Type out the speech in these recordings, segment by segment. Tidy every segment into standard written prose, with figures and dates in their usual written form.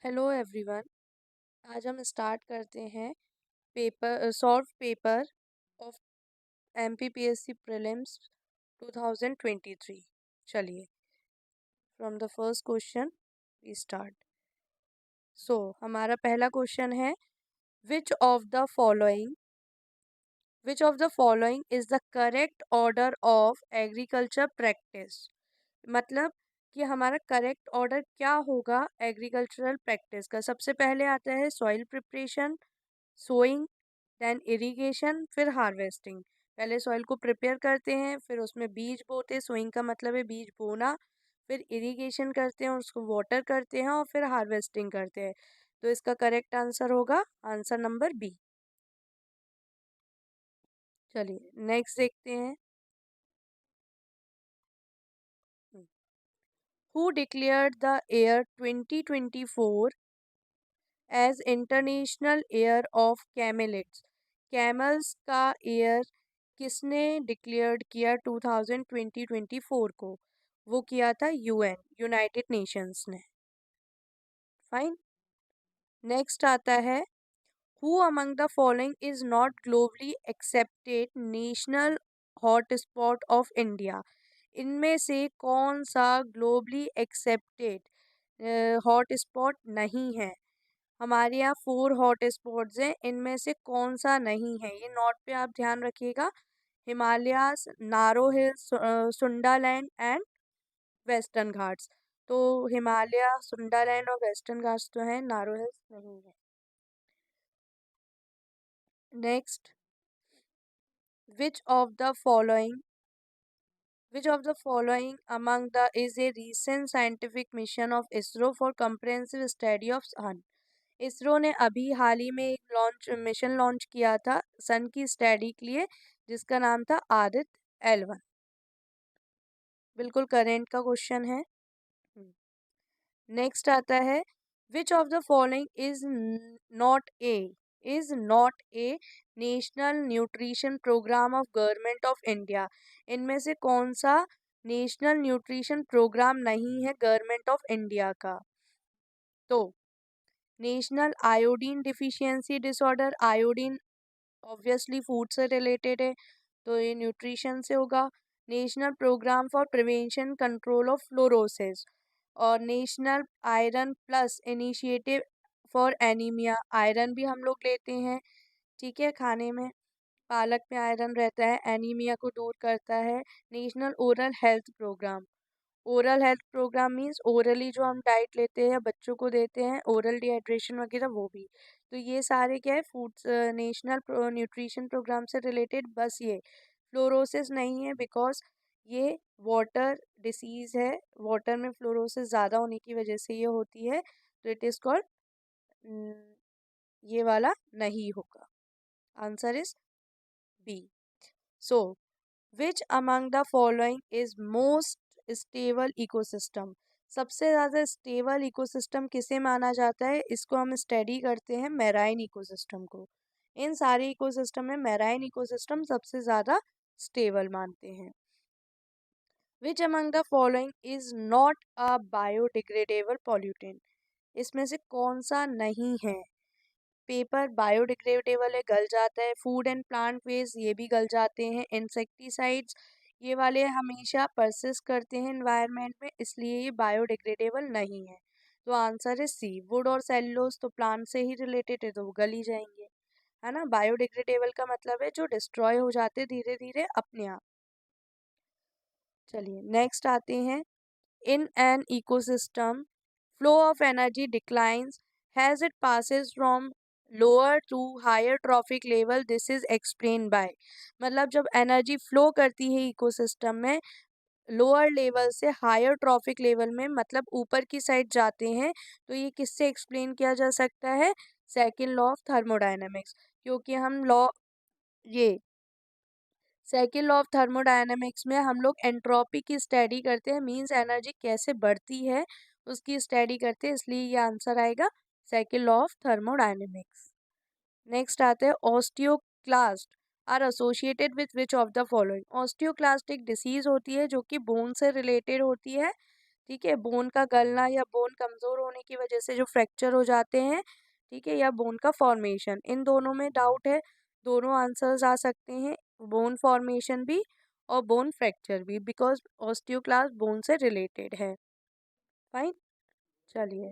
Hello everyone. आज हम start करते हैं paper solve paper of MPPSC prelims 2023। चलिए, from the first question we start. हमारा पहला क्वेश्चन है which of the following is the correct order of agriculture practice. मतलब कि हमारा करेक्ट ऑर्डर क्या होगा एग्रीकल्चरल प्रैक्टिस का। सबसे पहले आता है soil preparation, sowing, then irrigation, फिर हार्वेस्टिंग। पहले सॉइल को प्रिपेयर करते हैं, फिर उसमें बीज बोते हैं, सोइंग का मतलब है बीज बोना, फिर इरिगेशन करते हैं और उसको वाटर करते हैं और फिर हार्वेस्टिंग करते हैं। तो इसका करेक्ट आंसर होगा आंसर नंबर बी। चलिए नेक्स्ट देखते हैं। Who declared the year 2024 as international year of camelids. Camels का ईयर किसने डिक्लेयर्ड किया 2024 को? वो किया था यूएन, यूनाइटेड नेशंस ने। फाइन। नेक्स्ट आता है who among the following is not globally accepted national hotspot of India. इनमें से कौन सा ग्लोबली एक्सेप्टेड हॉटस्पॉट नहीं है? हमारे यहाँ 4 हॉट स्पॉट्स हैं, इनमें से कौन सा नहीं है? ये नोट पे आप ध्यान रखिएगा। Himalayas, Naro Hills, Sundaland and Western Ghats. तो हिमालय, सुंडालैंड और वेस्टर्न घाट्स तो हैं, नारो हिल्स नहीं है। Next, which of the following among the is a recent scientific mission of ISRO for comprehensive study of sun। ISRO ने अभी हाल ही में एक मिशन लॉन्च किया था सन की स्टडी के लिए, जिसका नाम था आदित्य L1। बिल्कुल करेंट का क्वेश्चन है। नेक्स्ट आता है which of the following is not a national nutrition programme of government of India. इनमें से कौन सा नेशनल न्यूट्रिशन प्रोग्राम नहीं है गवर्नमेंट ऑफ इंडिया का? तो national iodine deficiency disorder, iodine obviously food से रिलेटेड है, तो ये न्यूट्रिशन से होगा। National programme for prevention control of fluorosis और national iron plus initiative for anaemia. Iron भी हम लोग लेते हैं, ठीक है, खाने में पालक में आयरन रहता है, एनीमिया को दूर करता है। National oral health programme, oral health programme means orally जो हम डाइट लेते हैं बच्चों को देते हैं, ओरल डिहाइड्रेशन वगैरह, वो भी। तो ये सारे क्या है फूड्स, नेशनल न्यूट्रिशन प्रोग्राम से रिलेटेड। बस ये फ्लोरोसिस नहीं है बिकॉज ये वाटर डिसीज है, वाटर में फ्लोरोसिस ज़्यादा होने की वजह से ये होती है, तो इट इज़ कॉल्ड, ये वाला नहीं होगा। Answer is B. So which among the following is most stable ecosystem. सबसे ज़्यादा स्टेबल इकोसिस्टम किसे माना जाता है? इसको हम स्टडी करते हैं मैराइन इकोसिस्टम को। इन सारे इकोसिस्टम में मैराइन इकोसिस्टम सबसे ज़्यादा स्टेबल मानते हैं। विच among the following is not a biodegradable pollutant. इसमें से कौन सा नहीं है? पेपर बायोडिग्रेडेबल है, गल जाता है। फूड एंड प्लांट वेस्ट, ये भी गल जाते हैं। इंसेक्टिसाइड्स, ये वाले हमेशा परसिस्ट करते हैं एनवायरनमेंट में, इसलिए ये बायोडिग्रेडेबल नहीं है। तो आंसर है सी। वुड और सेलुलोज तो प्लांट से ही रिलेटेड है, तो वो गल ही जाएंगे, है ना। बायोडिग्रेडेबल का मतलब है जो डिस्ट्रॉय हो जाते धीरे धीरे अपने आप। चलिए नेक्स्ट आते हैं। In an ecosystem flow of energy declines has it passes from lower to higher trophic level, this is explain by. मतलब जब एनर्जी फ्लो करती है इकोसिस्टम में लोअर लेवल से हायर ट्रॉफिक लेवल में, मतलब ऊपर की साइड जाते हैं, तो ये किससे एक्सप्लेन किया जा सकता है? Second law of thermodynamics. क्योंकि हम लॉ, ये सेकंड लॉ ऑफ थर्मोडायनेमिक्स में हम लोग एंट्रोपी की स्टडी करते हैं, मींस एनर्जी कैसे बढ़ती है उसकी स्टडी करते हैं, इसलिए ये आंसर आएगा second law of thermodynamics. Next आते हैं osteoclast are associated with which of the following. Osteoclast एक डिसीज होती है जो कि बोन से रिलेटेड होती है, ठीक है, बोन का गलना या बोन कमज़ोर होने की वजह से जो फ्रैक्चर हो जाते हैं, ठीक है, या बोन का फॉर्मेशन, इन दोनों में डाउट है, दोनों आंसर्स आ सकते हैं, बोन फॉर्मेशन भी और बोन फ्रैक्चर भी, बिकॉज ऑस्टियोक्लास्ट बोन से रिलेटेड है। फाइन, चलिए।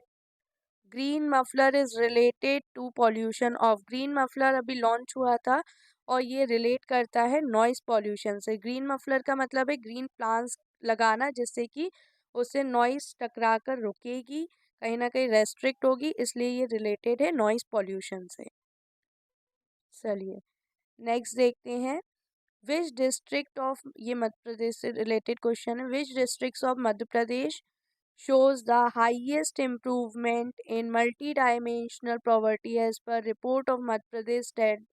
Green muffler is related to pollution of, green muffler अभी लॉन्च हुआ था और ये रिलेट करता है नॉइस पॉल्यूशन से। ग्रीन मफलर का मतलब है ग्रीन प्लांट्स लगाना जिससे कि उससे नॉइस टकरा कर रुकेगी, कहीं ना कहीं रेस्ट्रिक्ट होगी, इसलिए ये रिलेटेड है नॉइस पॉल्यूशन से। चलिए नेक्स्ट देखते हैं। विच डिस्ट्रिक्ट ऑफ, ये मध्य प्रदेश से रिलेटेड क्वेश्चन है, which districts of Madhya Pradesh shows the highest improvement in multi-dimensional poverty as per report of Madhya Pradesh State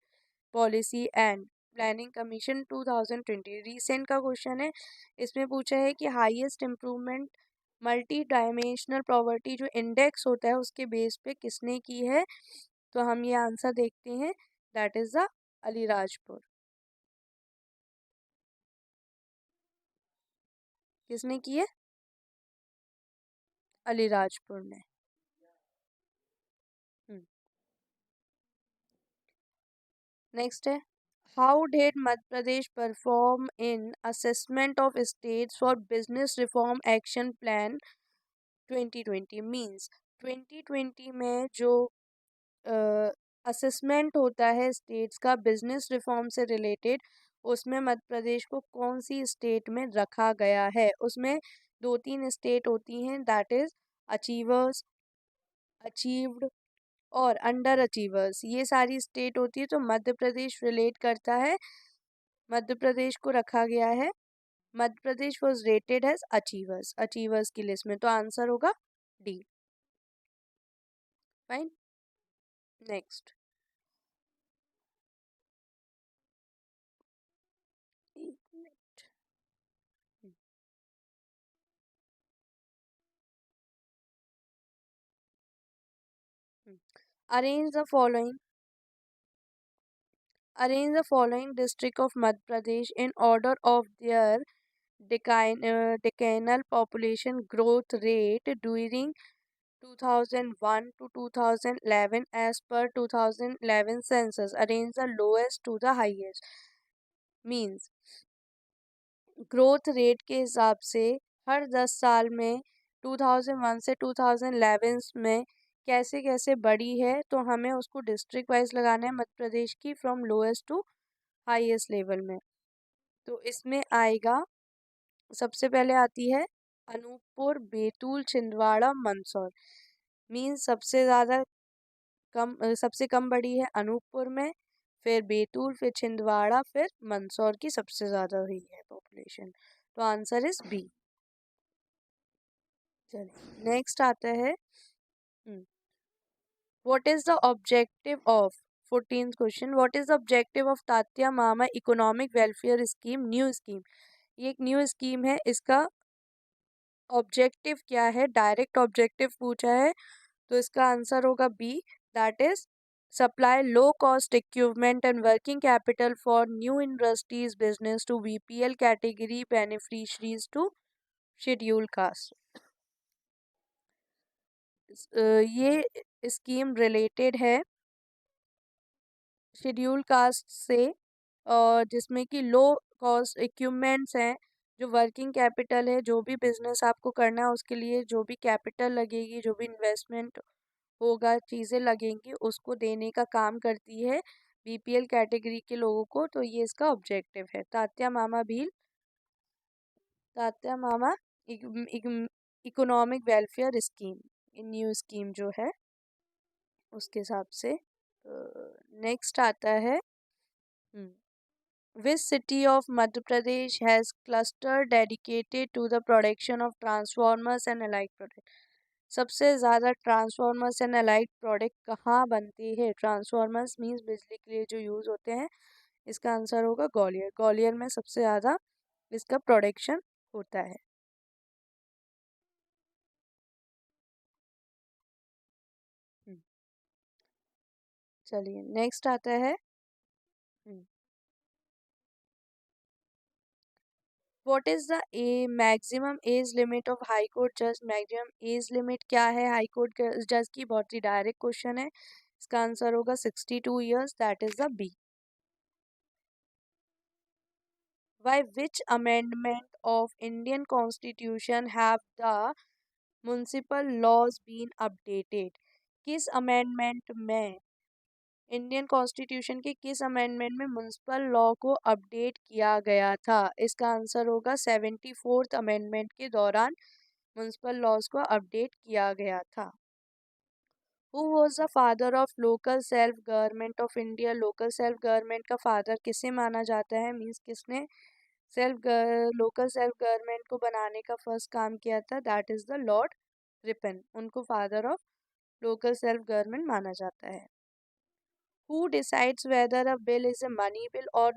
Policy and Planning Commission 2020। Recent का question है, इसमें पूछा है कि highest improvement multi dimensional poverty जो इंडेक्स होता है उसके बेस पे किसने की है, तो हम ये आंसर देखते हैं, दैट इज द अलीराजपुर। किसने की है? अलीराजपुर ने। नेक्स्ट है, how did Madhya Pradesh perform in assessment of states for business reform action plan 2020। Means 2020 में जो असेसमेंट होता है स्टेट्स का बिजनेस रिफॉर्म से रिलेटेड, उसमें मध्य प्रदेश को कौन सी स्टेट में रखा गया है। उसमें दो तीन स्टेट होती हैं, दैट इज अचीवर्स, अचीव्ड और अंडर अचीवर्स, ये सारी स्टेट होती है, तो मध्य प्रदेश रिलेट करता है, मध्य प्रदेश को रखा गया है, Madhya Pradesh was rated as achievers, achievers की लिस्ट में, तो आंसर होगा D. Fine, next. Arrange the following, arrange the following district of Madhya Pradesh in order of their decennial population growth rate during 2001 to 2011 as per 2011 census, arrange the lowest to the highest। Means growth rate के हिसाब से हर 10 साल में 2001 से 2011 में कैसे कैसे बढ़ी है, तो हमें उसको डिस्ट्रिक्ट वाइज लगाना है मध्य प्रदेश की, from lowest to highest level में। तो इसमें आएगा, सबसे पहले आती है अनूपपुर, बैतूल, छिंदवाड़ा, मंदसौर। मीन्स सबसे ज़्यादा कम, सबसे कम बढ़ी है अनूपपुर में, फिर बैतूल, फिर छिंदवाड़ा, फिर मंदसौर की सबसे ज़्यादा हुई है पॉपुलेशन, तो आंसर इज बी। चलिए नेक्स्ट आता है, what is the objective of, 14th question, what is the objective of Tatya Mama economic welfare scheme, new scheme. ये एक न्यू स्कीम है, इसका ऑब्जेक्टिव क्या है, डायरेक्ट ऑब्जेक्टिव पूछा है, तो इसका आंसर होगा B, that is supply low cost equipment and working capital for new industries business to BPL category beneficiaries to schedule caste. ये स्कीम रिलेटेड है शेड्यूल कास्ट से, और जिसमें कि लो कॉस्ट इक्विपमेंट्स हैं, जो वर्किंग कैपिटल है, जो भी बिजनेस आपको करना है उसके लिए जो भी कैपिटल लगेगी, जो भी इन्वेस्टमेंट होगा, चीज़ें लगेंगी, उसको देने का काम करती है बीपीएल कैटेगरी के लोगों को, तो ये इसका ऑब्जेक्टिव है। Tatya Mama Bhil, Tatya Mama economic welfare scheme, new scheme जो है उसके हिसाब से। नेक्स्ट आता है, which city of Madhya Pradesh has cluster dedicated to the production of transformers and allied product. सबसे ज़्यादा ट्रांसफॉर्मर्स एंड अलाइड प्रोडक्ट कहाँ बनते हैं, ट्रांसफॉर्मर्स मीन्स बिजली के लिए जो यूज़ होते हैं, इसका आंसर होगा ग्वालियर, ग्वालियर में सबसे ज़्यादा इसका प्रोडक्शन होता है। चलिए नेक्स्ट आता है, what is the A maximum age limit of high court जज? मैक्सिमम एज लिमिट क्या है हाई कोर्ट जज की? बहुत ही डायरेक्ट क्वेश्चन है, इसका आंसर होगा 62 years, that is the B. By which amendment of Indian Constitution have the municipal laws been updated? किस अमेंडमेंट में, इंडियन कॉन्स्टिट्यूशन के किस अमेंडमेंट में म्युनिसिपल लॉ को अपडेट किया गया था? इसका आंसर होगा 74th अमेंडमेंट के दौरान म्युनिसिपल लॉज को अपडेट किया गया था. Who was the father of local self government of India? Local self government का फादर किसे माना जाता है? मीन्स किसने लोकल सेल्फ गवर्नमेंट को बनाने का फर्स्ट काम किया था? That is the Lord Ripon. उनको father of local self government माना जाता है. Who decides whether a bill is a money bill और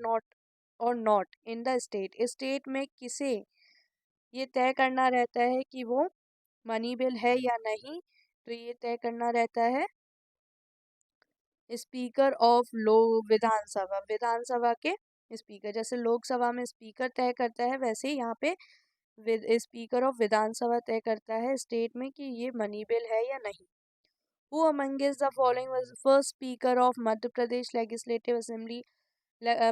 not in the state? State में किसे ये तय करना रहता है कि वो मनी बिल है या नहीं? तो ये तय करना रहता है स्पीकर ऑफ लो विधानसभा. विधानसभा के स्पीकर, जैसे लोकसभा में स्पीकर तय करता है, वैसे ही यहाँ पे स्पीकर ऑफ विधानसभा तय करता है स्टेट में कि ये मनी बिल है या नहीं. Who among the following was first speaker of Madhya Pradesh legislative assembly?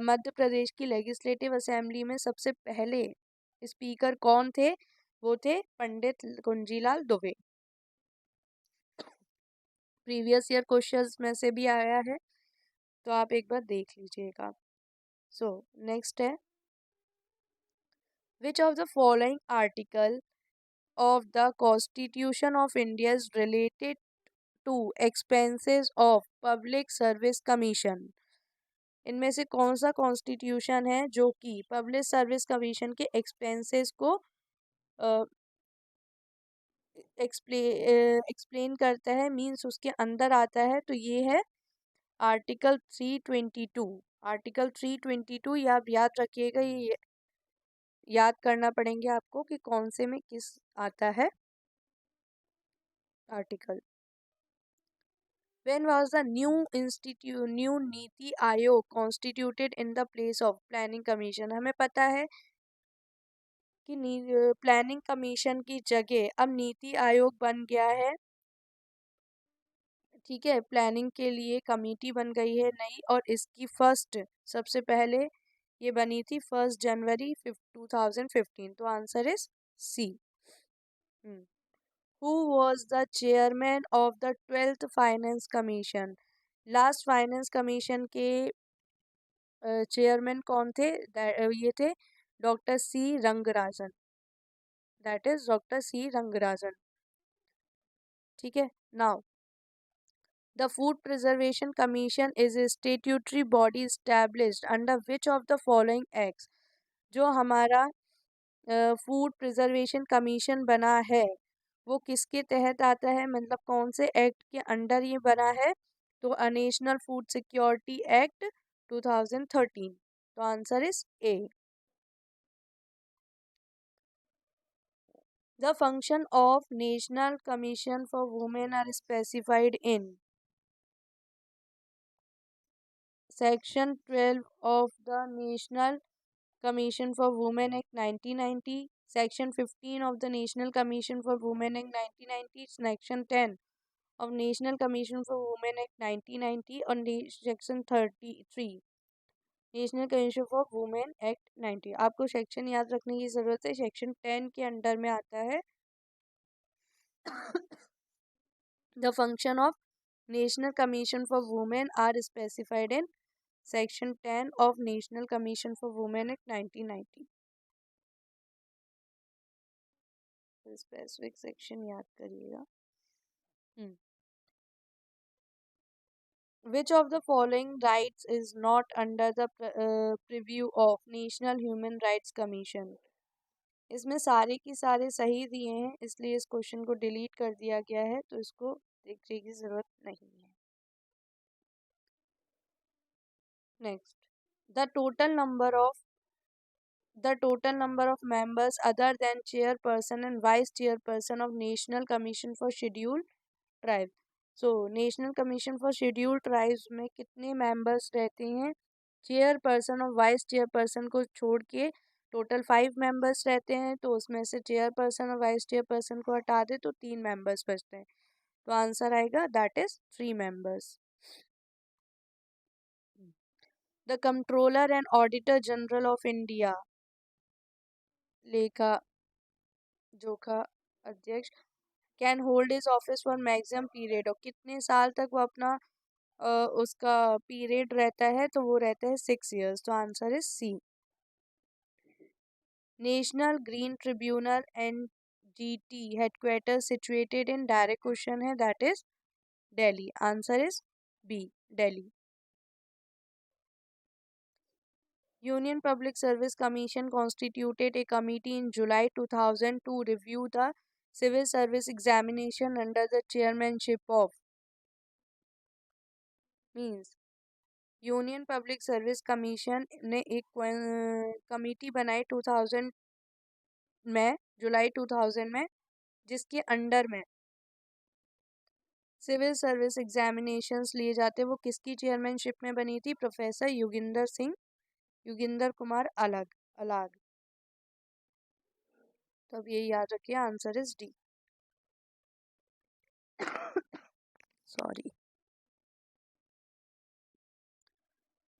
Madhya Pradesh की लेजिस्लेटिव असेंबली में सबसे पहले स्पीकर कौन थे? वो थे Pandit Kunjilal Dubey. Previous year questions में से भी आया है, तो आप एक बार देख लीजिएगा. सो नेक्स्ट है, which of the following article of the Constitution of India is related to expenses of Public Service Commission? इनमें से कौन सा कॉन्स्टिट्यूशन है जो कि पब्लिक सर्विस कमीशन के एक्सपेंसेस को एक्सप्लेन करता है, मींस उसके अंदर आता है? तो ये है आर्टिकल 322. आर्टिकल 322 ये आप याद रखिएगा, ये याद करना पड़ेंगे आपको कि कौन से में किस आता है article. When was the new NITI Aayog constituted in the place of planning commission? हमें पता है कि प्लानिंग कमीशन की जगह अब नीति आयोग बन गया है. ठीक है, प्लानिंग के लिए कमेटी बन गई है नई, और इसकी फर्स्ट सबसे पहले ये बनी थी 1 जनवरी 2015. तो answer is C. Who was the chairman of the 12th finance commission? Last finance commission के चेयरमैन कौन थे? ये थे doctor C Rangarajan. That is doctor C Rangarajan. ठीक है. Now the food preservation commission is a statutory body established under which of the following acts? जो हमारा food preservation commission बना है वो किसके तहत आता है, मतलब कौन से एक्ट के अंडर ये बना है? तो नेशनल फूड सिक्योरिटी एक्ट 2013. तो answer is A. The function of National Commission for Women are specified in section 12 of the National Commission for Women Act 1990, section 15 of the National Commission for Women Act 1990, section 10 of National Commission for Women Act 1990 और section 33 National Commission for Women Act 90. आपको section याद रखने की जरूरत है. Section 10 के under में आता है the function of National Commission for Women are specified in section 10 of National Commission for Women Act 1990. Specific section याद करिएगा. Which of the following rights is not under the preview of National Human Rights Commission? इसमें सारे की सारे सही दिए हैं, इसलिए इस क्वेश्चन को डिलीट कर दिया गया है, तो इसको देखने की जरूरत नहीं है. Next, the total number of members other than chairperson and vice chairperson of National Commission for scheduled tribe. So national Commission for scheduled tribes में कितने मेंबर्स रहते हैं? चेयरपर्सन और वाइस चेयरपर्सन को छोड़ के टोटल 5 मेंबर्स रहते हैं, तो उसमें से चेयरपर्सन और वाइस चेयरपर्सन को हटा दे तो 3 मेंबर्स बचते हैं, तो आंसर आएगा that is 3 members. The controller and auditor general of India, लेखा जोखा अध्यक्ष, can hold his office for maximum period, और कितने साल तक वो अपना उसका पीरियड रहता है, तो वो रहता है 6 years, तो answer is C. National green tribunal NGT headquarter situated in, direct question है, that is Delhi, answer is B, Delhi. Union Public Service Commission constituted a committee in July 2000 to review the civil service examination under the chairmanship of, means union public service commission ने एक committee बनाई 2000 में, जुलाई 2000 में, जिसके under में civil service examinations लिए जाते, वो किसकी चेयरमैनशिप में बनी थी? प्रोफेसर योगिंदर कुमार अलाग। तो अब ये याद रखिए, answer is D. Sorry.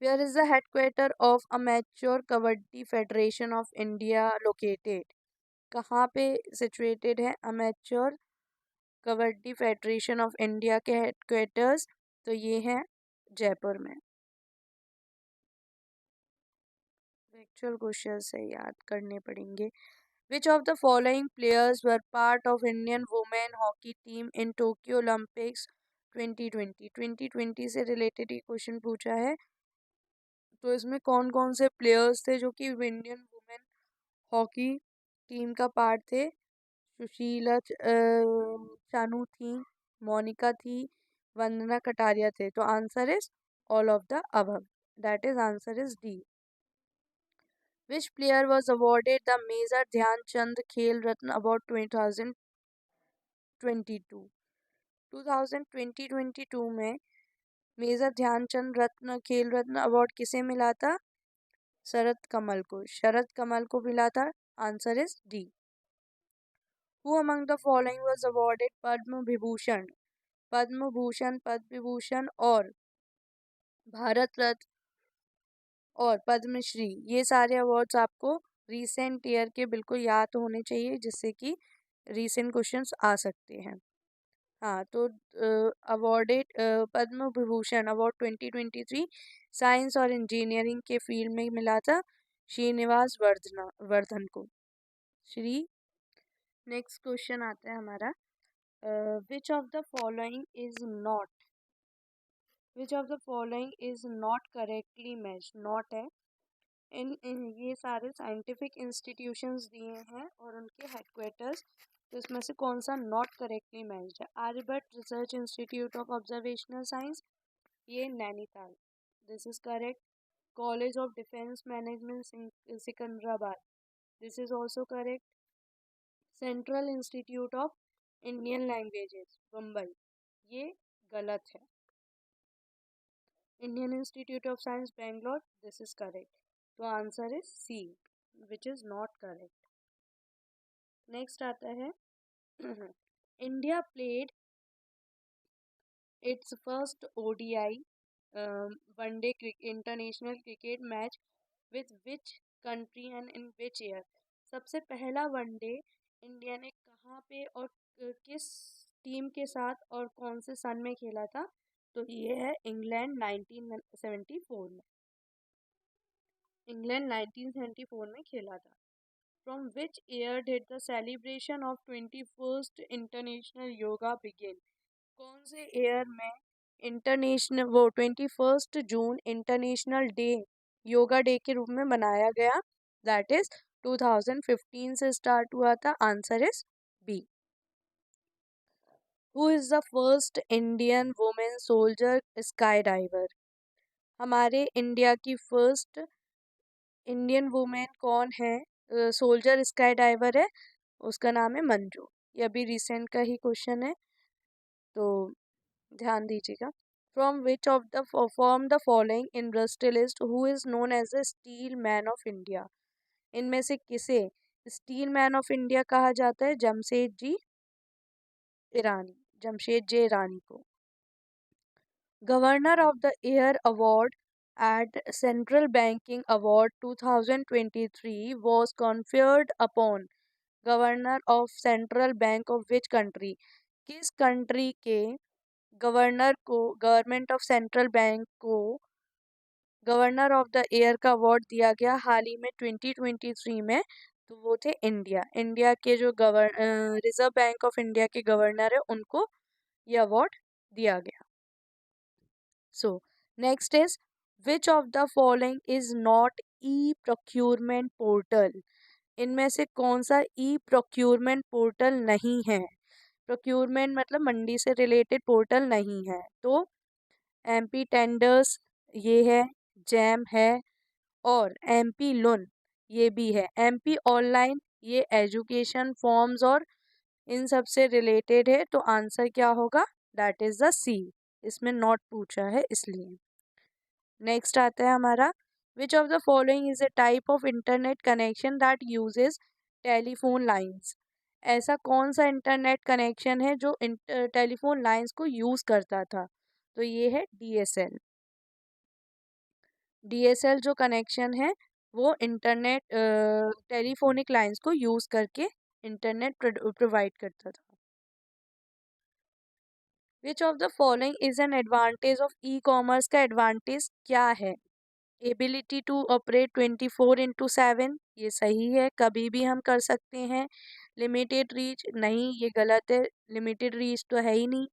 Where is the headquarter of Amateur Kabaddi Federation of India located? कहाँ पे situated है Amateur kabaddi federation of India के हेडक्वार्टर्स? तो ये है जयपुर में। एक्चुअल क्वेश्चन से याद करने पड़ेंगे। Which of the following players were part of Indian women hockey team in Tokyo Olympics 2020? 2020 से रिलेटेड ये क्वेश्चन पूछा है, तो इसमें कौन कौन से प्लेयर्स थे जो कि इंडियन वुमेन हॉकी टीम का पार्ट थे? सुशीला चानू थी, मोनिका थी, वंदना कटारिया थे, तो answer is all of the above, that is answer is D. Which player was awarded the Major Dhyanchand Khel Ratna award 2022? 2022 में मेजर ध्यानचंद रत्न खेल रत्न अवार्ड किसे मिला था? शरद कमल को मिला था, answer is D. Who among the following was awarded Padma Vibhushan? Padma Vibhushan और भारत रत्न और पद्मश्री, ये सारे अवार्ड्स आपको रिसेंट ईयर के बिल्कुल याद होने चाहिए, जिससे कि रिसेंट क्वेश्चंस आ सकते हैं। हाँ, तो awarded Padma Vibhushan award 2023 science और इंजीनियरिंग के फील्ड में मिला था श्रीनिवास वर्धन को। नेक्स्ट क्वेश्चन आता है हमारा, विच of the following is not correctly matched? Not है, इन ये सारे साइंटिफिक इंस्टीट्यूशंस दिए हैं और उनके हेडक्वार्टर्स, तो इसमें से कौन सा नॉट करेक्टली मैच्ड है? Aryabhatta research institute of observational science, ये Nainital, this is correct. College of defence management Secunderabad, this is also correct. Central institute of Indian languages Bombay, ये गलत है। Indian institute of science Bangalore, this is correct, तो answer is C, which is not correct. Next आता है, India played its first ODI one day international cricket match with which country and in which year? सबसे पहला one day India ने कहाँ पे और किस टीम के साथ और कौन से सन में खेला था? तो ये है इंग्लैंड 1974 में। इंग्लैंड 1974 में खेला था। From which year did the celebration of 21st International Yoga begin? कौन से ईयर में इंटरनेशनल 21 जून इंटरनेशनल डे योगा डे के रूप में मनाया गया? दैट इज 2015 से स्टार्ट हुआ था, answer is B. Who is the first Indian women soldier sky diver? हमारे इंडिया की फर्स्ट इंडियन वुमेन कौन है सोल्जर स्काई डाइवर है? उसका नाम है मंजू। ये अभी रिसेंट का ही क्वेश्चन है, तो ध्यान दीजिएगा। From which of the form the following industrialist who is known as the steel man of India? इनमें से किसे स्टील मैन ऑफ इंडिया कहा जाता है? जमशेद जे ईरानी को। Governor of the year award at Central Banking Award 2023 was conferred upon Governor of Central Bank of which country? किस country के governor को, गवर्नमेंट ऑफ सेंट्रल बैंक को गवर्नर ऑफ द ईयर का award दिया गया हाल ही में 2023 में? तो वो थे इंडिया के जो रिजर्व बैंक ऑफ इंडिया के गवर्नर है उनको ये अवार्ड दिया गया। So next is which of the following is not E procurement portal? इनमें से कौन सा ई प्रोक्यूरमेंट पोर्टल नहीं है? प्रोक्यूरमेंट मतलब मंडी से रिलेटेड पोर्टल नहीं है। तो एमपी टेंडर्स ये है, जैम है, और एमपी लोन ये भी है। एमपी ऑनलाइन ये एजुकेशन फॉर्म्स और इन सब से रिलेटेड है। तो आंसर क्या होगा? दैट इज द सी। इसमें नॉट पूछा है इसलिए। नेक्स्ट आता है हमारा विच of the following is a type of internet connection that uses telephone lines? ऐसा कौन सा इंटरनेट कनेक्शन है जो टेलीफोन लाइंस को यूज करता था? तो ये है डीएसएल। डीएसएल जो कनेक्शन है वो इंटरनेट टेलीफोनिक लाइंस को यूज करके इंटरनेट प्रोवाइड करता था। विच of the following is an advantage of e commerce? का एडवांटेज क्या है? एबिलिटी टू ऑपरेट 24/7 ये सही है, कभी भी हम कर सकते हैं। लिमिटेड रीच नहीं, ये गलत है, लिमिटेड रीच तो है ही नहीं।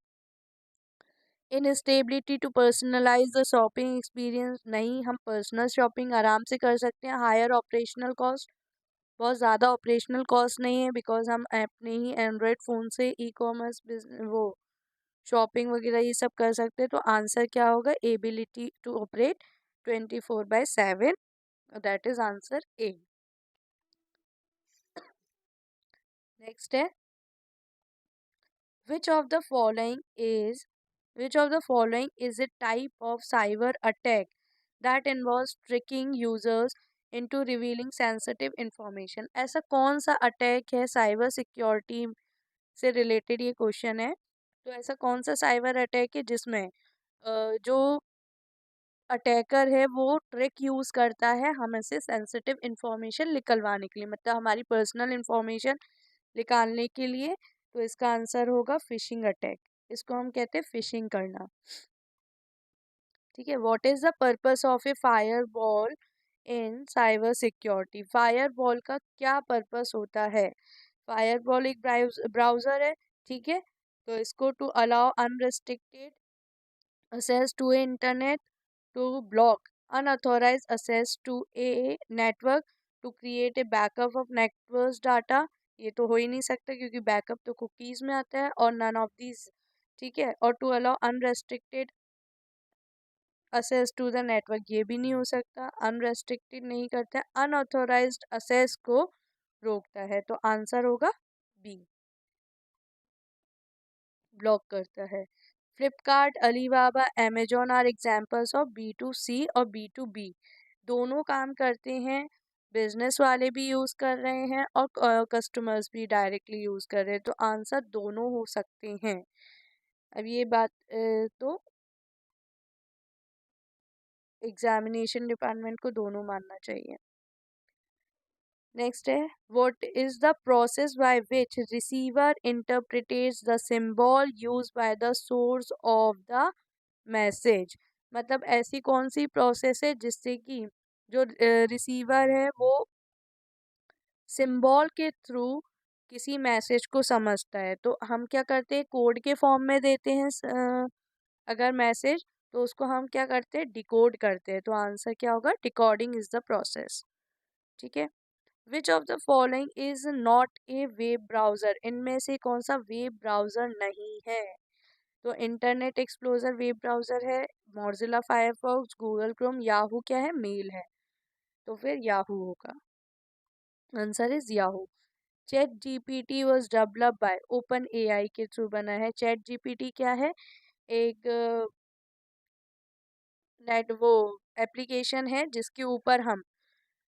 Instability to personalise the shopping experience नहीं, हम पर्सनल शॉपिंग आराम से कर सकते हैं। हायर ऑपरेशनल कॉस्ट, बहुत ज़्यादा ऑपरेशनल कॉस्ट नहीं है बिकॉज हम अपने ही एंड्रॉयड फ़ोन से ई कॉमर्स वो शॉपिंग वगैरह ये सब कर सकते हैं। तो आंसर क्या होगा? Ability to operate 24/7, that is answer A. Next है which of the following is which of the following is a type of cyber attack that involves tricking users into revealing sensitive information? ऐसा कौन सा attack है cyber security से related? ये question है। तो ऐसा कौन सा साइबर अटैक है जिसमें जो अटैकर है वो ट्रिक यूज करता है हमें से सेंसिटिव इंफॉर्मेशन निकलवाने के लिए, मतलब हमारी पर्सनल इंफॉर्मेशन निकालने के लिए? तो इसका आंसर होगा फिशिंग अटैक। इसको हम कहते हैं फिशिंग करना। ठीक है। What is the purpose of A fire wall in cyber security? Fire wall का क्या पर्पस होता है? फायर वॉल एक ब्राउजर है, ठीक है। तो इसको to allow unrestricted access to a internet, to block unauthorized access to a network, to create a backup of network data। ये तो हो ही नहीं सकता क्योंकि बैकअप तो कुकीज में आता है, और नन ऑफ दीज, ठीक है। और to allow unrestricted access to the network, ये भी नहीं हो सकता, अनरेस्ट्रिक्टेड नहीं करता है, अनऑथोराइज्ड असेस को रोकता है। तो आंसर होगा बी, ब्लॉक करता है। Flipkart, Alibaba, Amazon are examples of B2C और B2B, दोनों काम करते हैं। बिजनेस वाले भी यूज़ कर रहे हैं और कस्टमर्स भी डायरेक्टली यूज़ कर रहे हैं। तो आंसर दोनों हो सकते हैं। अब ये बात तो एग्जामिनेशन डिपार्टमेंट को दोनों मानना चाहिए। नेक्स्ट है what is the process by which receiver interprets the symbol use by the source of the message? मतलब ऐसी कौन सी प्रोसेस है जिससे कि जो रिसीवर है वो सिंबल के थ्रू किसी मैसेज को समझता है? तो हम क्या करते हैं, कोड के फॉर्म में देते हैं अगर मैसेज, तो उसको हम क्या करते हैं, डिकोड करते हैं। तो आंसर क्या होगा? Decoding is the process. ठीक है। Which of the following is not A web browser? इनमें से कौन सा वेब ब्राउजर नहीं है? तो इंटरनेट एक्सप्लोरर वेब ब्राउजर है, Mozilla Firefox, Google Chrome, Yahoo क्या है? मेल है। तो फिर याहू होगा। Answer is Yahoo. Chat GPT was develop by open AI के थ्रू बना है। चैट जीपीटी क्या है? एक नेट वो एप्लीकेशन है जिसके ऊपर हम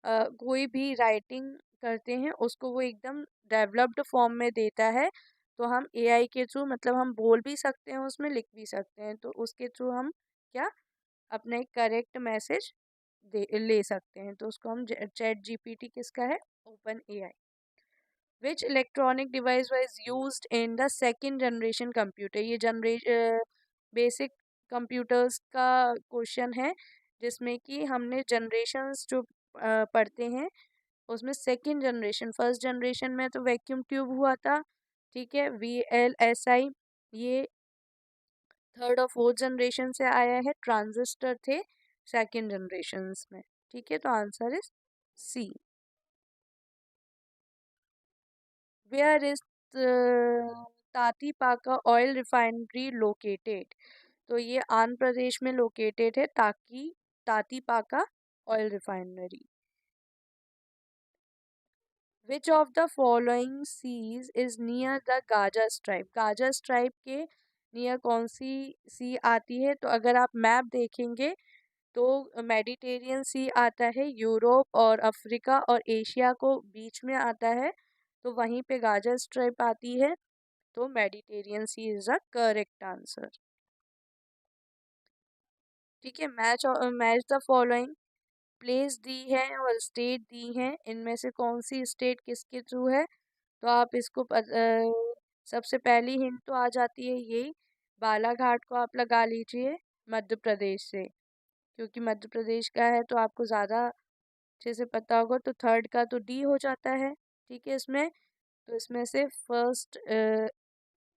कोई भी राइटिंग करते हैं उसको वो एकदम डेवलप्ड फॉर्म में देता है, तो हम एआई के थ्रू, मतलब हम बोल भी सकते हैं उसमें, लिख भी सकते हैं, तो उसके थ्रू हम क्या अपना एक करेक्ट मैसेज दे ले सकते हैं, तो उसको हम चैट जीपीटी किसका है, open AI. Which electronic device was used in the second generation computer, ये बेसिक कंप्यूटर्स का क्वेश्चन है, जिसमें कि हमने जनरेशन्स जो पढ़ते हैं उसमें सेकंड जनरेशन, फर्स्ट जनरेशन में तो वैक्यूम ट्यूब हुआ था, ठीक है, VLSI, ये थर्ड और फोर्थ जनरेशन से आया है, ट्रांजिस्टर थे सेकंड जनरेशन में, ठीक है, तो answer is C. Where is Tatipaka oil refinery located, तो ये आंध्र प्रदेश में लोकेटेड है, ताकि Tatipaka oil refinery. Which of the following seas is near the Gaza strip, Gaza strip के नियर कौन सी सी आती है, तो अगर आप मैप देखेंगे तो मेडिटेरियन सी आता है, यूरोप और अफ्रीका और एशिया को बीच में आता है, तो वहीं पे गाजा स्ट्राइप आती है, तो Mediterranean sea is the correct answer. ठीक है, मैच द फॉलोइंग, प्लेस दी है और स्टेट दी है, इनमें से कौन सी स्टेट किसके थ्रू है, तो आप इसको सबसे पहली हिंट तो आ जाती है यही, बालाघाट को आप लगा लीजिए मध्य प्रदेश से, क्योंकि मध्य प्रदेश का है तो आपको ज़्यादा अच्छे से पता होगा, तो थर्ड का तो डी हो जाता है, ठीक है इसमें, तो इसमें से first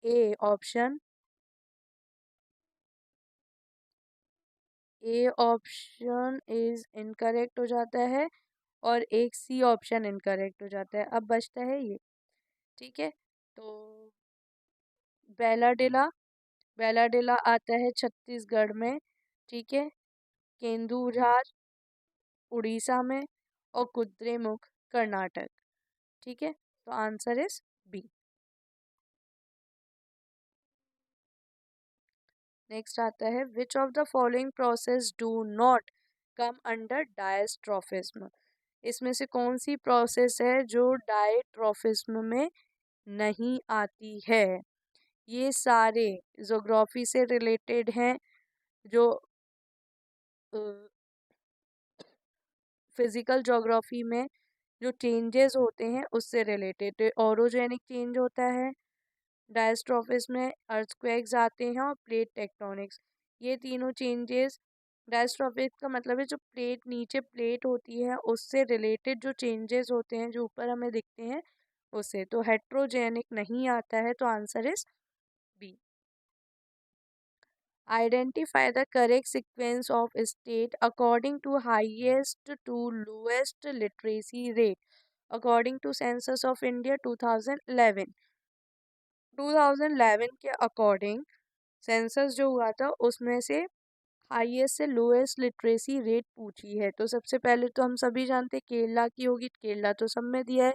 A option, A option is incorrect हो जाता है, और एक सी ऑप्शन इनकरेक्ट हो जाता है, अब बचता है ये, ठीक है, तो बेलाडिला, बेलाडिला आता है छत्तीसगढ़ में, ठीक है, केंदुझार उड़ीसा में, और कुद्रेमुख कर्नाटक, ठीक है, तो आंसर इज बी। नेक्स्ट आता है, which of the following process do not come under diastrophism, इसमें से कौन सी प्रोसेस है जो डायट्रोफिज्म में नहीं आती है, ये सारे जोग्राफी से रिलेटेड हैं, जो फिजिकल ज्योग्राफी में जो चेंजेस होते हैं उससे रिलेटेड, ऑरोजेनिक चेंज होता है, डायस्ट्रोफिस में अर्थक्वेक्स आते हैं, और प्लेट टेक्टोनिक्स, ये तीनों चेंजेस, डायस्ट्रोफिस का मतलब है जो प्लेट नीचे प्लेट होती है उससे रिलेटेड जो चेंजेस होते हैं जो ऊपर हमें दिखते हैं उससे, तो हेट्रोजेनिक नहीं आता है, तो answer is B. Identify the correct sequence of state according to highest to lowest literacy rate according to Census of India 2011। 2011 के अकॉर्डिंग सेंसस जो हुआ था उसमें से हाईएस्ट से लोएस्ट लिटरेसी रेट पूछी है, तो सबसे पहले तो हम सभी जानते हैं केरला की होगी, केरला तो सब में दिया है,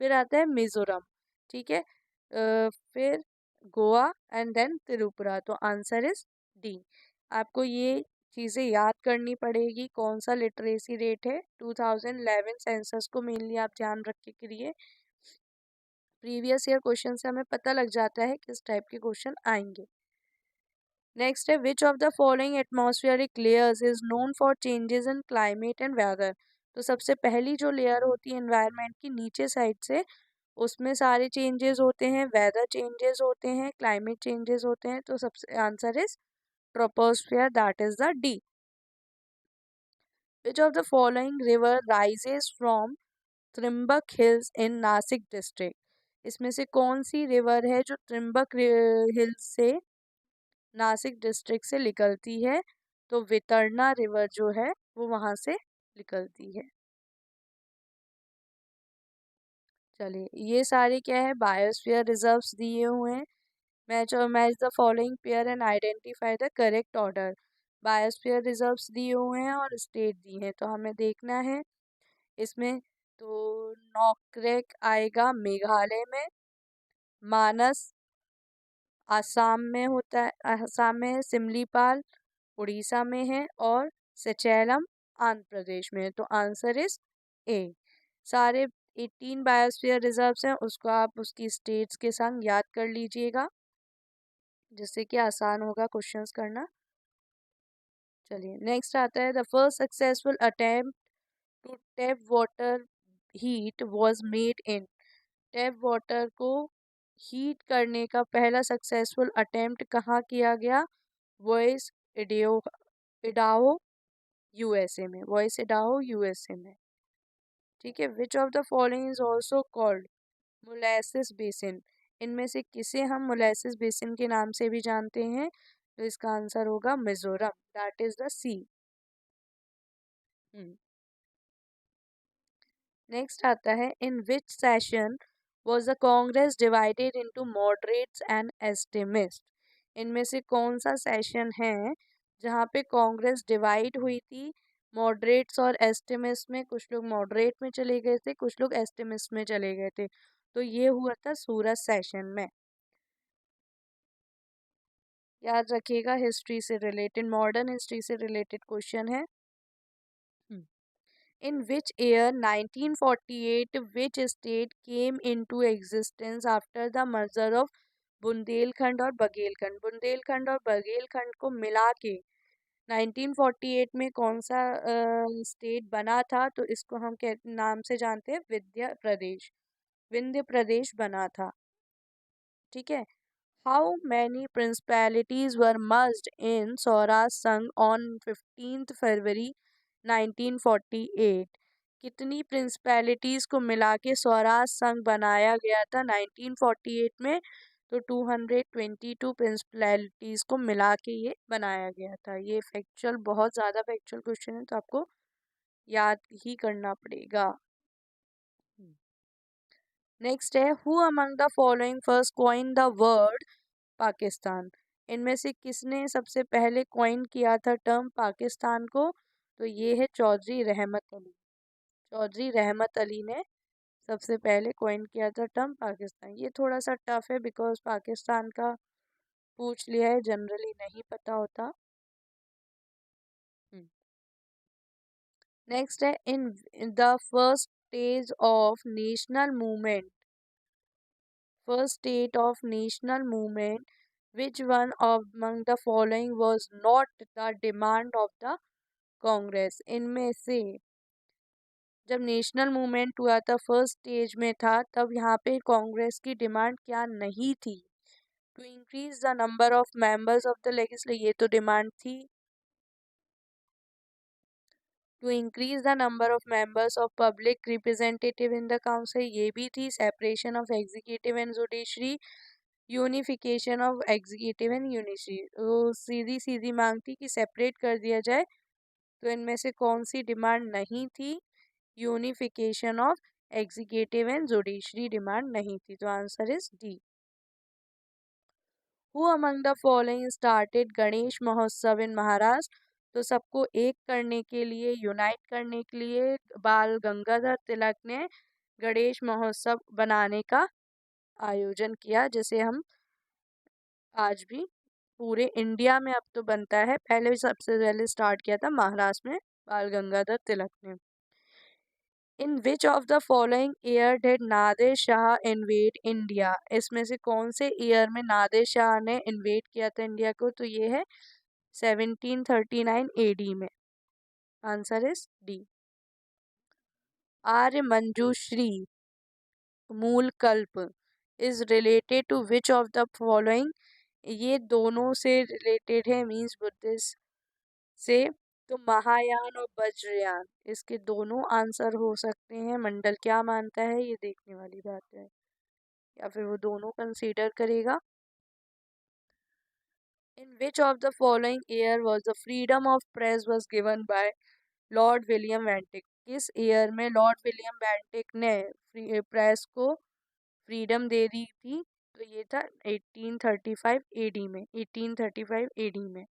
फिर आता है मिजोरम, ठीक है, फिर गोवा एंड देन त्रिपुरा, तो आंसर इज डी। आपको ये चीज़ें याद करनी पड़ेगी, कौन सा लिटरेसी रेट है 2011 सेंसस को मेनली आप ध्यान रख के करिए, प्रीवियस ईयर क्वेश्चन से हमें पता लग जाता है किस टाइप के क्वेश्चन आएंगे। नेक्स्ट है, which of the following atmospheric layers is known for changes in climate and weather, तो सबसे पहली जो लेयर होती है एनवायरनमेंट की नीचे साइड से, उसमें सारे चेंजेस होते हैं, वेदर चेंजेस होते हैं, क्लाइमेट चेंजेस होते हैं, तो सबसे answer is troposphere, that is the D. Which of the following river rises from Trimbak hills in Nashik district, इसमें से कौन सी रिवर है जो त्रिम्बक हिल्स से नासिक डिस्ट्रिक्ट से निकलती है, तो वितरना रिवर जो है वो वहां से निकलती है। चलिए, ये सारे क्या है, बायोस्फीयर रिजर्व्स दिए हुए हैं, match the following pair and identify the correct order, biosphere reserves दिए हुए हैं और स्टेट दी है, तो हमें देखना है इसमें, तो नॉकरेक आएगा मेघालय में, मानस आसाम में होता है, आसाम में है, सिमलीपाल उड़ीसा में है, और सचेलम आंध्र प्रदेश में है, तो आंसर इज ए। सारे 18 बायोस्फीयर रिजर्व्स हैं, उसको आप उसकी स्टेट्स के संग याद कर लीजिएगा, जिससे कि आसान होगा क्वेश्चंस करना। चलिए नेक्स्ट आता है, the first successful attempt to tap water heat was made in. Tap water को हीट करने का पहला सक्सेसफुल अटेम्प्ट कहाँ किया गया? वॉइस इडाहो इडाहो यूएसए में, वॉइस इडाहो यूएसए में। ठीक है, which of the following is also called molasses basin. इनमें से किसे हम मोलेसिस बेसिन के नाम से भी जानते हैं? तो इसका आंसर होगा Mizoram, that is the C. Next आता है, in which session was the Congress divided into moderates and extremists। इनमें से कौन सा सेशन है जहाँ पे कांग्रेस डिवाइड हुई थी मॉडरेट्स और एस्टिमिस्ट में? कुछ लोग मॉडरेट में चले गए थे, कुछ लोग एस्टिमिस्ट में चले गए थे। तो ये हुआ था सूरत सेशन में। याद रखिएगा, हिस्ट्री से रिलेटेड, मॉडर्न हिस्ट्री से रिलेटेड क्वेश्चन है। In which year 1948 which state came into existence after the merger of Bundelkhand और बघेलखंड? बुंदेलखंड और बघेलखंड को मिला के 1948 में कौन सा स्टेट बना था? तो इसको हम नाम से जानते हैं विंध्य प्रदेश बना था। ठीक है, how many principalities were merged in Swaraj Sangh on 15 फरवरी 1948? कितनी प्रिंसिपैलिटीज को मिला के स्वराज संघ बनाया गया था 1948 में? तो 222 प्रिंसिपैलिटीज को मिला के ये बनाया गया था। ये फैक्चुअल, बहुत ज़्यादा फैक्चुअल क्वेश्चन है, तो आपको याद ही करना पड़ेगा। नेक्स्ट है, who among the following first coin the word Pakistan? इनमें से किसने सबसे पहले कॉइन किया था टर्म पाकिस्तान को? तो ये है चौधरी रहमत अली। चौधरी रहमत अली ने सबसे पहले कॉइन किया था टर्म पाकिस्तान। ये थोड़ा सा टफ है बिकॉज पाकिस्तान का पूछ लिया है, जनरली नहीं पता होता। नेक्स्ट है, in the first stage of national movement, first state of national movement, which one among the following was not the demand of the Congress? इनमें से जब नेशनल मूवमेंट हुआ था, फर्स्ट स्टेज में था, तब यहाँ पे कांग्रेस की डिमांड क्या नहीं थी? To increase the number of members of the legislature, ये तो डिमांड थी। To increase the number of members of public representative in the council, ये भी थी। Separation of executive and judiciary, unification of executive and judiciary, तो सीधी सीधी मांग थी कि सेपरेट कर दिया जाए। तो इनमें से कौन सी डिमांड नहीं थी? Unification of executive and judiciary demand नहीं थी, तो answer is D. Who among the following started Ganesh महोत्सव इन महाराष्ट्र? तो सबको एक करने के लिए, यूनाइट करने के लिए बाल गंगाधर तिलक ने गणेश महोत्सव बनाने का आयोजन किया, जिसे हम आज भी पूरे इंडिया में अब तो बनता है, पहले सबसे पहले स्टार्ट किया था महाराष्ट्र में बाल गंगाधर तिलक ने। In which of the following year did Nadir Shah invade India? इसमें से कौन से ईयर में नादिर शाह ने इन्वेड किया था इंडिया को? तो ये है 1739 AD में, answer is D. Arya Manjushri Mula Kalpa is related to which of the following? ये दोनों से रिलेटेड है, मीन्स बुद्धिस्ट से। तो महायान और वज्रयान, इसके दोनों आंसर हो सकते हैं। मंडल क्या मानता है, ये देखने वाली बात है, या फिर वो दोनों कंसीडर करेगा। In which of the following year was the freedom of press was given by Lord William Bentinck? किस ईयर में लॉर्ड विलियम बेंटिक ने प्रेस को फ्रीडम दे दी थी? तो ये था 1835 AD में, 1835 AD में।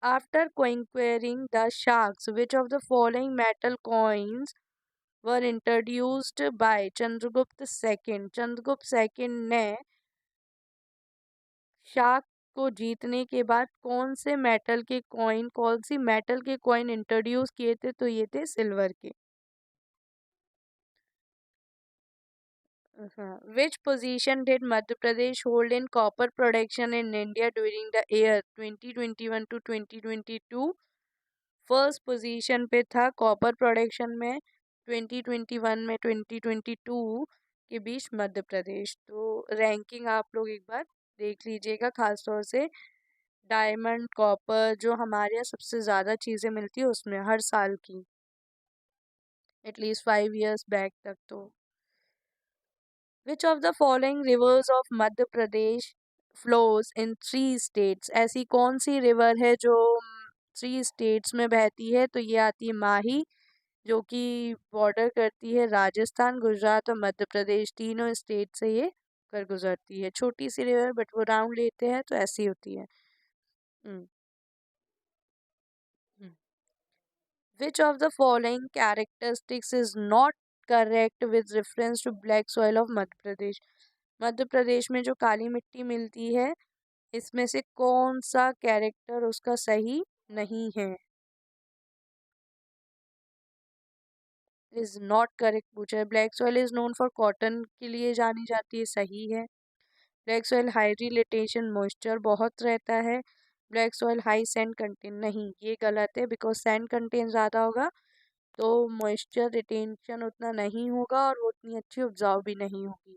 After conquering the Sharks, which of the following metal coins were introduced by Chandragupta II? Chandragupta II ने शार्क को जीतने के बाद कौन सी मेटल के कॉइन इंट्रोड्यूस किए थे? तो ये थे सिल्वर के। Which position did Madhya Pradesh hold in copper production in India during the year 2021 to 2022? First position पे था कॉपर प्रोडक्शन में 2021 में 2022 के बीच मध्य प्रदेश। तो रैंकिंग आप लोग एक बार देख लीजिएगा, खासतौर से डायमंड कॉपर जो हमारे यहाँ सबसे ज़्यादा चीज़ें मिलती है उसमें हर साल की, एटलीस्ट 5 years बैक तक। तो विच of the following rivers of Madhya Pradesh flows in 3 states? ऐसी कौन सी रिवर है जो 3 states में बहती है? तो ये आती है माही, जो कि बॉर्डर करती है राजस्थान, गुजरात और मध्य प्रदेश, तीनों स्टेट से ये कर गुजरती है। छोटी सी रिवर बट वो राउंड लेते हैं तो ऐसी होती है। Which of the following characteristics is not correct with reference to black soil of Madhya Pradesh? Madhya Pradesh में जो काली मिट्टी मिलती है, इसमें से कौन सा कैरेक्टर उसका सही नहीं है? इज नॉट करेक्ट पूछा है। Black soil is known for cotton के लिए जानी जाती है, सही है। ब्लैक सॉइल हाई रिलेटेशन मॉइस्चर बहुत रहता है। Black soil high sand contain, नहीं ये गलत है, बिकॉज सैंड कंटेन ज़्यादा होगा तो मॉइस्चर रिटेंशन उतना नहीं होगा और वो उतनी अच्छी उपजाऊ भी नहीं होगी।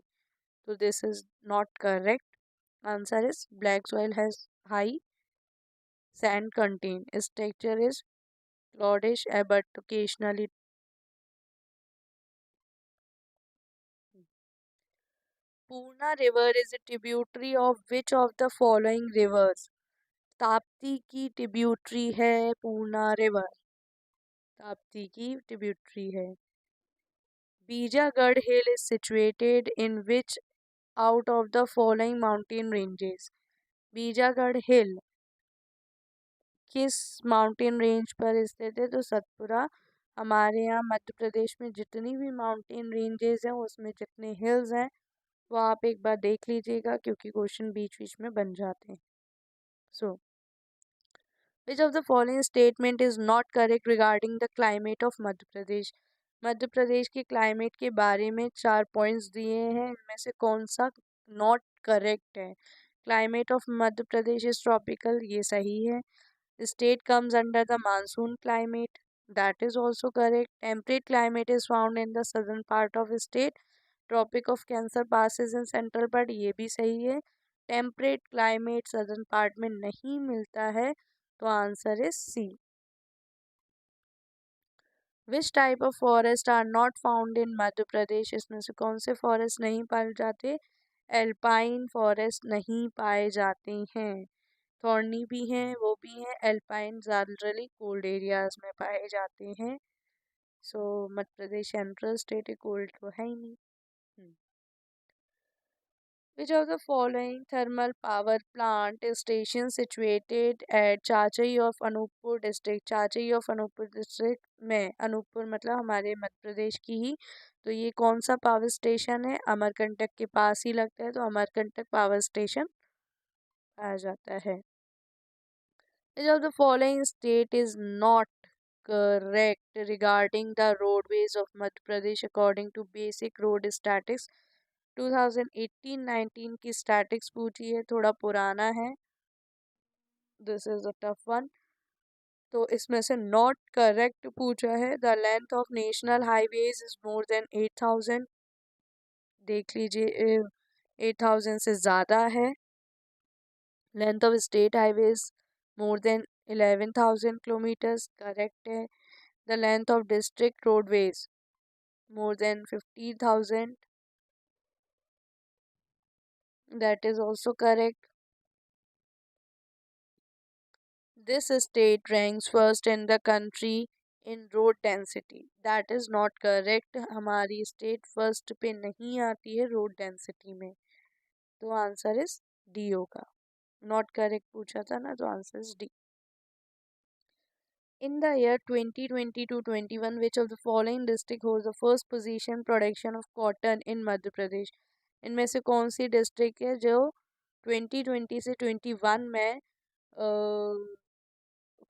तो this is not correct. Answer is black soil has high sand content. Its texture is cloudish but occasionally. Purna River is a tributary of which of the following rivers? Tapti की ट्रिब्यूटरी है पूर्णा रिवर, ताप्ती की tributary है। Bijagarh hill is situated in which out of the following mountain ranges? Bijagarh hill किस mountain range पर स्थित है? तो सतपुरा। हमारे यहाँ मध्य प्रदेश में जितनी भी माउंटेन रेंजेस हैं उसमें जितने हिल्स हैं वो आप एक बार देख लीजिएगा, क्योंकि क्वेश्चन बीच बीच में बन जाते हैं। So which of the following statement is not correct regarding the climate of Madhya Pradesh? Madhya Pradesh के क्लाइमेट के बारे में 4 पॉइंट्स दिए हैं, इनमें से कौन सा नॉट करेक्ट है? Climate of Madhya Pradesh is tropical, ये सही है। The state comes under the monsoon climate. That is also correct. Temperate climate is found in the southern part of the state. Tropic of Cancer passes in central part. ये भी सही है। Temperate climate southern part में नहीं मिलता है, तो answer is C. Which type of forest are not found in Madhya Pradesh? इसमें से कौन से फॉरेस्ट नहीं पाए जाते? एल्पाइन फॉरेस्ट नहीं पाए जाते हैं। थॉर्नी भी हैं, वो भी हैं। एल्पाइन जनरली कोल्ड एरियाज में पाए जाते हैं। So Madhya Pradesh central state है, कोल्ड तो है ही नहीं। Which of the following thermal power plant station situated at Chachai of Anuppur district? Chachai of Anuppur district में, अनूपपुर मतलब हमारे मध्य प्रदेश की ही, तो ये कौन सा पावर स्टेशन है? अमरकंटक के पास ही लगता है, तो अमरकंटक पावर स्टेशन पाया जाता है। Which of the following state is not correct regarding the roadways of Madhya Pradesh according to basic road statics? 2018-19 की स्टैटिक्स पूछी है, थोड़ा पुराना है, this is a tough one. तो इसमें से नॉट करेक्ट पूछा है। The length of national highways is more than 8,000, देख लीजिए 8,000 से ज़्यादा है। Length of state highways more than 11,000 kilometres, correct है। The length of district roadways more than 50,000, that is also correct. This state ranks first in the country in road density, that is not correct. हमारी state first पे नहीं आती है road density में, तो answer is D होगा। Not correct पूछा था ना, तो answer is D. In the year 2020-21, which of the following district holds the first position production of cotton in Madhya Pradesh? इनमें से कौन सी डिस्ट्रिक्ट है जो 2020 से 21 में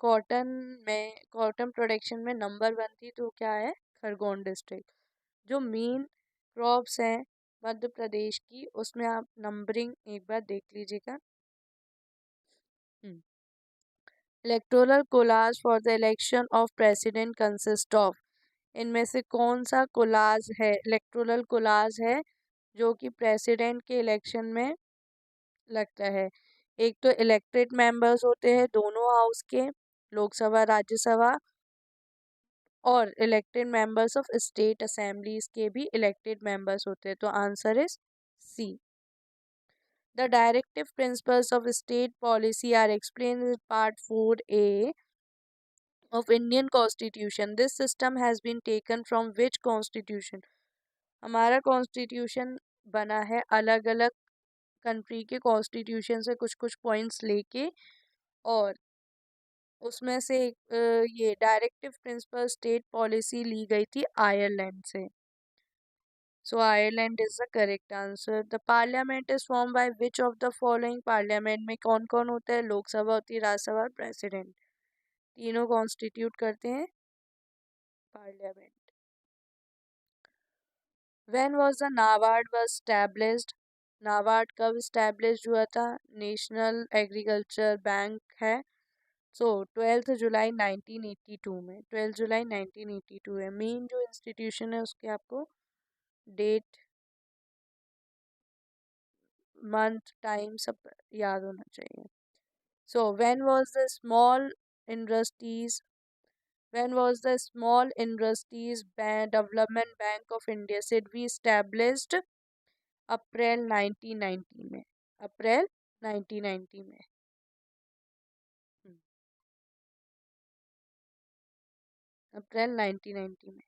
कॉटन प्रोडक्शन में नंबर 1 थी, तो क्या है, खरगोन डिस्ट्रिक्ट। जो मेन क्रॉप्स हैं मध्य प्रदेश की, उसमें आप नंबरिंग एक बार देख लीजिएगा। Electoral collage for the election of president consist of, इनमें से कौन सा कोलाज है, इलेक्टोरल कोलाज है जो कि प्रेसिडेंट के इलेक्शन में लगता है। एक तो इलेक्टेड मेंबर्स होते हैं दोनों हाउस के, लोकसभा राज्यसभा, और elected members of state assemblies के भी इलेक्टेड मेंबर्स होते हैं। तो answer is C. The directive principles of state policy are explained in part 4A of Indian Constitution. This system has been taken from which constitution? हमारा constitution बना है अलग अलग कंट्री के कॉन्स्टिट्यूशन से कुछ कुछ पॉइंट्स लेके, और उसमें से ये डायरेक्टिव प्रिंसिपल स्टेट पॉलिसी ली गई थी आयरलैंड से। So Ireland is the correct answer. The parliament is form by which of the following, parliament में कौन कौन होता है, लोकसभा होती है, राज्यसभा और प्रेसिडेंट, तीनों कॉन्स्टिट्यूट करते हैं parliament. When was the NABARD was established, NABARD कब एस्टैब्लिश हुआ था, नेशनल एग्रीकल्चर बैंक है, सो 12 जुलाई 1982 में, 12 जुलाई 1982 है। मेन जो इंस्टीट्यूशन है उसके आपको डेट, मंथ, टाइम सब याद होना चाहिए। सो industries when was the small industries development bank of India said we established? April 1990 में, अप्रैल 1990 में। अप्रैल 1990 में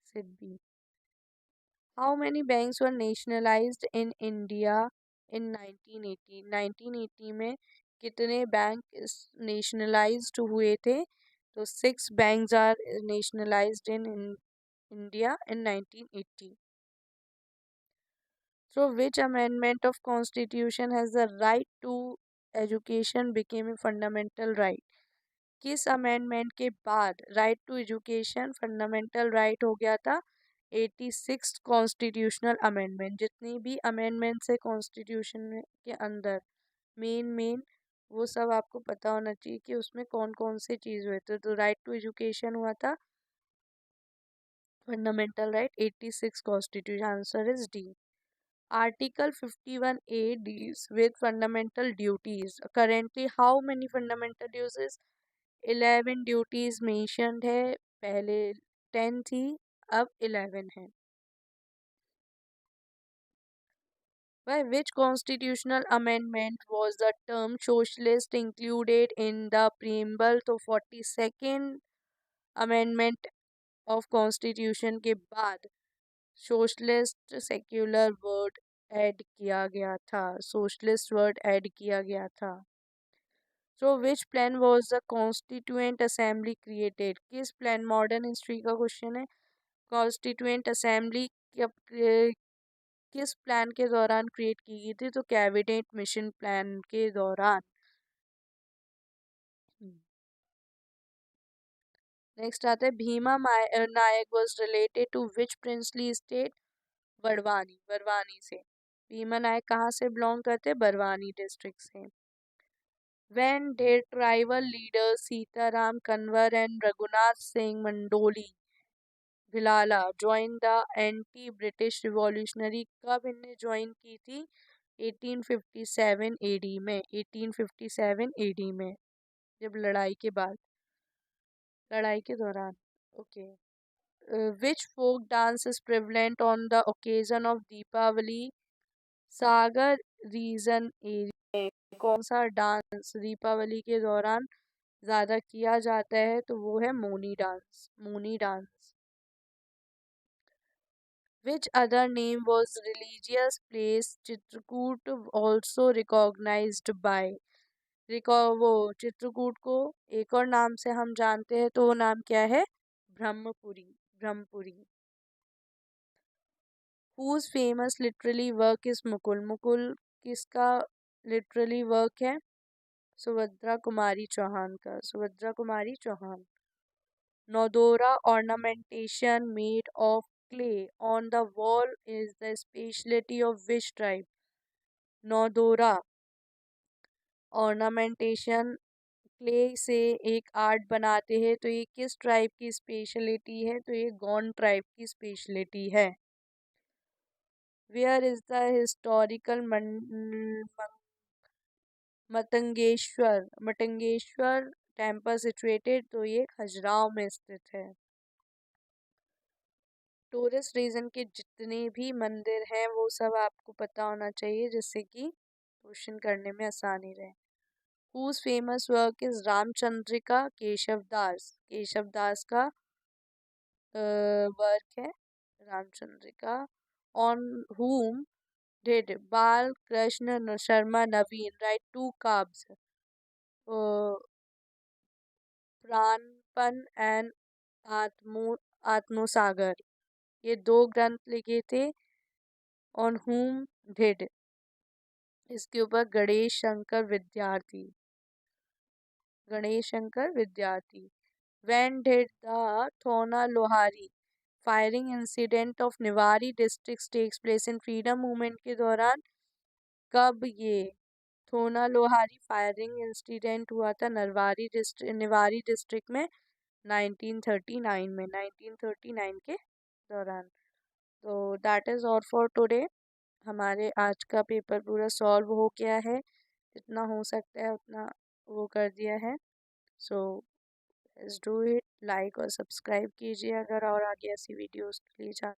SIDBI. How many banks were nationalised in India in 1980? 1980 में कितने बैंक नेशनलाइज्ड हुए थे? तो 6 banks are nationalised in India in 1980। So which amendment of constitution has the right to education became a fundamental right? किस amendment के बाद right to education fundamental right हो गया था? 86 कॉन्स्टिट्यूशनल अमेंडमेंट। जितनी भी अमेंडमेंट्स है कॉन्स्टिट्यूशन के अंदर, मेन वो सब आपको पता होना चाहिए कि उसमें कौन कौन से चीज़ हुए थे। तो राइट टू एजुकेशन हुआ था, fundamental right, 86 constitution. Answer is D. Article 51A deals with fundamental duties. Currently, how many fundamental duties? 11 duties mentioned है, पहले 10 थी, अब 11 है। By which constitutional amendment was the term socialist included in the preamble? तो 42nd amendment of constitution के बाद socialist secular word add किया गया था, सोशलिस्ट वर्ड ऐड किया गया था। So which plan was the constituent assembly created? किस प्लान, मॉडर्न हिस्ट्री का क्वेश्चन है। कॉन्स्टिट्यूएंट असेंबली किस प्लान के दौरान क्रिएट की गई थी? तो कैबिनेट मिशन प्लान के दौरान। नेक्स्ट आता है Bhima Nayak was related to which princely state? Barwani, Barwani से। भीमा नायक कहाँ से बिलोंग करते? बड़वानी डिस्ट्रिक्ट से। When did tribal leaders Sitaram Kanwar and Raghunath Singh Mandoli Bhilala join the anti-British revolutionary? कब इनने ज्वाइन की थी? 1857 AD में, 1857 AD में, जब लड़ाई के बाद, लड़ाई के दौरान। Okay. Which folk dance is prevalent on the occasion of Deepavali? Sagar region area में कौन सा डांस दीपावली के दौरान ज्यादा किया जाता है? तो वो है Mauni dance, Mauni dance. Which other name was religious place Chitrakoot also recognized by? वो चित्रकूट को एक और नाम से हम जानते हैं, तो वो नाम क्या है? Brahmpuri, Brahmpuri. Whose famous literary work is Mukul? Mukul किसका लिटरली वर्क है सुभद्रा कुमारी चौहान का, Subhadra Kumari Chauhan. नौदोरा ornamentation made of clay on the wall is the specialty of which tribe? नौदोरा ornamentation clay से एक आर्ट बनाते हैं, तो ये किस ट्राइब की स्पेशलिटी है? तो ये गौंड ट्राइब की स्पेशलिटी है। Where is the historical Matangeshwar temple situated? तो ये खजुराहो में स्थित है। टूरिस्ट रीजन के जितने भी मंदिर हैं वो सब आपको पता होना चाहिए, जिससे कि क्वेश्चन करने में आसानी रहे। Whose famous work is Ramchandrika? Keshavdas, Keshavdas का वर्क है रामचंद्रिका। On whom did बाल कृष्ण शर्मा नवीन write two काव्स? प्राणपन एंड आत्मोसागर, ये दो ग्रंथ लिखे थे। On whom did, इसके ऊपर गणेश शंकर विद्यार्थी, गणेश शंकर विद्यार्थी। When did the Thona Lohari firing incident of Niwari district takes place? इन फ्रीडम मूवमेंट के दौरान कब ये थोना लोहारी फायरिंग इंसिडेंट हुआ था? निवारी डिस्ट्रिक्ट में 1939 में, 1939 के दौरान। तो that is all for today. हमारे आज का पेपर पूरा सॉल्व हो गया है, जितना हो सकता है उतना वो कर दिया है। So let's do it. Like और सब्सक्राइब कीजिए अगर और आगे ऐसी वीडियोस के लिए